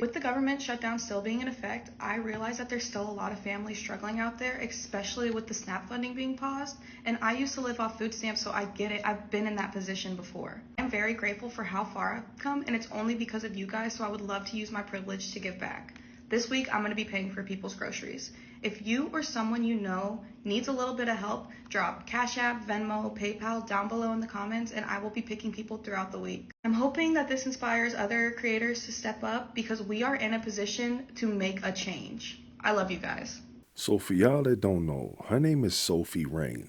With the government shutdown still being in effect, I realize that there's still a lot of families struggling out there, especially with the SNAP funding being paused. And I used to live off food stamps, so I get it. I've been in that position before. I'm very grateful for how far I've come, and it's only because of you guys, so I would love to use my privilege to give back. This week, I'm going to be paying for people's groceries. If you or someone you know needs a little bit of help, drop Cash App, Venmo, PayPal down below in the comments, and I will be picking people throughout the week. I'm hoping that this inspires other creators to step up because we are in a position to make a change. I love you guys. So for y'all that don't know, her name is Sophie Rain.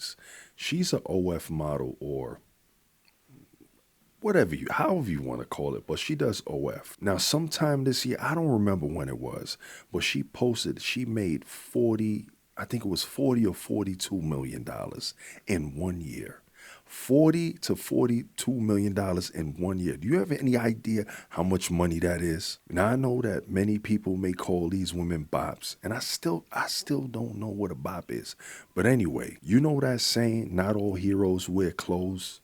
She's a OF model or whatever however you want to call it, but she does OF. Now, sometime this year, I don't remember when it was, but she posted she made 40, I think it was 40 or $42 million in 1 year. 40 to $42 million in 1 year. Do you have any idea how much money that is? Now I know that many people may call these women bops, and I still don't know what a bop is. But anyway, you know that saying, not all heroes wear capes.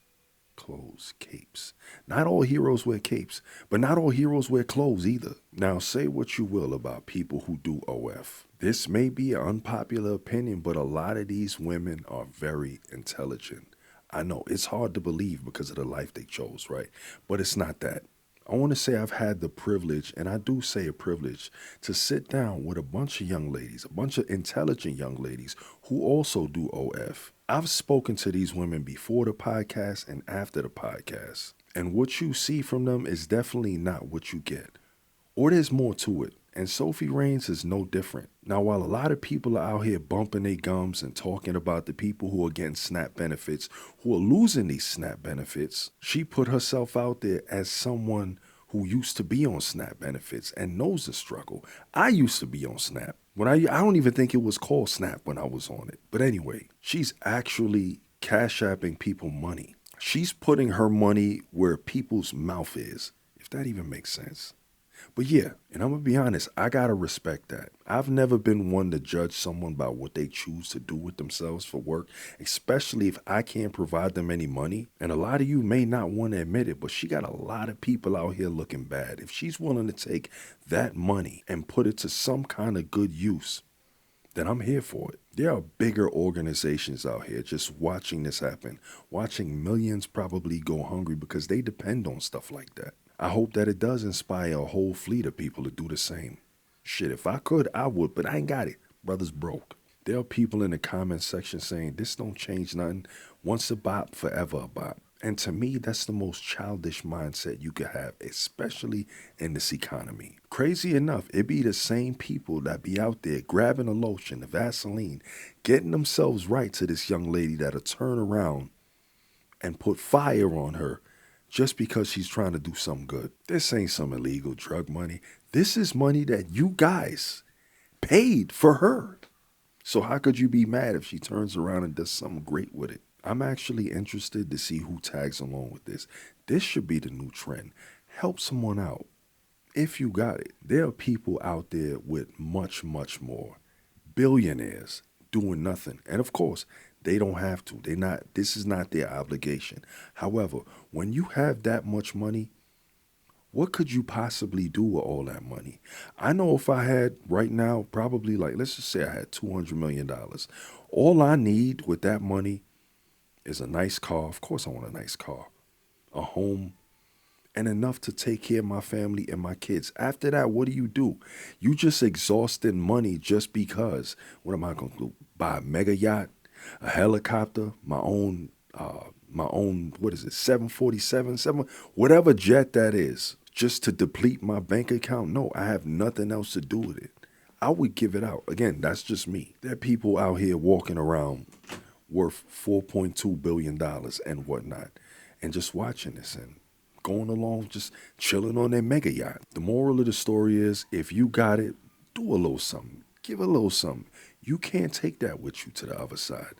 Not all heroes wear capes, but not all heroes wear clothes either. Now, say what you will about people who do OF. This may be an unpopular opinion, but a lot of these women are very intelligent. I know it's hard to believe because of the life they chose, right? But it's not that. I want to say I've had the privilege, and I do say a privilege, to sit down with a bunch of young ladies, a bunch of intelligent young ladies who also do OF. I've spoken to these women before the podcast and after the podcast, and what you see from them is definitely not what you get, or there's more to it. And Sophie Rains is no different. Now, while a lot of people are out here bumping their gums and talking about the people who are getting SNAP benefits, who are losing these SNAP benefits, she put herself out there as someone who used to be on SNAP benefits and knows the struggle. I used to be on SNAP. I don't even think it was called SNAP when I was on it. But anyway, she's actually cash apping people money. She's putting her money where people's mouth is, if that even makes sense. But yeah, and I'm gonna be honest, I gotta respect that. I've never been one to judge someone by what they choose to do with themselves for work, especially if I can't provide them any money. And a lot of you may not want to admit it, but she got a lot of people out here looking bad. If she's willing to take that money and put it to some kind of good use, then I'm here for it. There are bigger organizations out here just watching this happen, watching millions probably go hungry because they depend on stuff like that. I hope that it does inspire a whole fleet of people to do the same. Shit, if I could, I would, but I ain't got it. Brother's broke. There are people in the comment section saying this don't change nothing. Once a bop, forever a bop. And to me, that's the most childish mindset you could have, especially in this economy. Crazy enough, it be the same people that be out there grabbing the lotion, the Vaseline, getting themselves right to this young lady that'll turn around and put fire on her just because she's trying to do something good. This ain't some illegal drug money. This is money that you guys paid for her. So how could you be mad if she turns around and does something great with it? I'm actually interested to see who tags along with this. This should be the new trend. Help someone out if you got it. There are people out there with much, much more. Billionaires doing nothing. And of course, they don't have to. This is not their obligation. However, when you have that much money, what could you possibly do with all that money? I know if I had right now, probably like, let's just say I had $200 million. All I need with that money is a nice car. Of course, I want a nice car, a home, and enough to take care of my family and my kids. After that, what do? You just exhausting money just because. What am I going to do? Buy a mega yacht, a helicopter, my own, what is it, 747, whatever jet that is, just to deplete my bank account? No, I have nothing else to do with it. I would give it out. Again, that's just me. There are people out here walking around worth $4.2 billion and whatnot, and just watching this and going along, just chilling on their mega yacht. The moral of the story is, if you got it, do a little something. Give a little something. You can't take that with you to the other side.